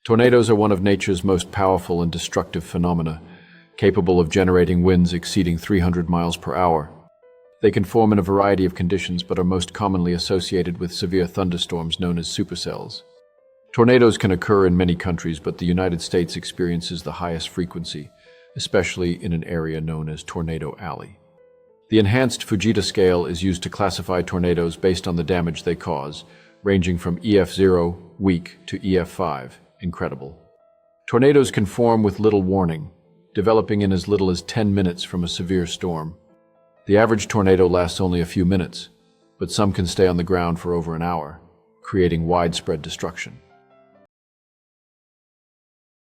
Tornadoes are one of nature's most powerful and destructive phenomena, capable of generating winds exceeding 300 miles per hour. They can form in a variety of conditions but are most commonly associated with severe thunderstorms known as supercells. Tornadoes can occur in many countries, but the United States experiences the highest frequency, especially in an area known as Tornado Alley. The enhanced Fujita scale is used to classify tornadoes based on the damage they cause, ranging from EF0, weak, to EF5, incredible. Tornadoes can form with little warning, developing in as little as 10 minutes from a severe storm. The average tornado lasts only a few minutes, but some can stay on the ground for over an hour, creating widespread destruction.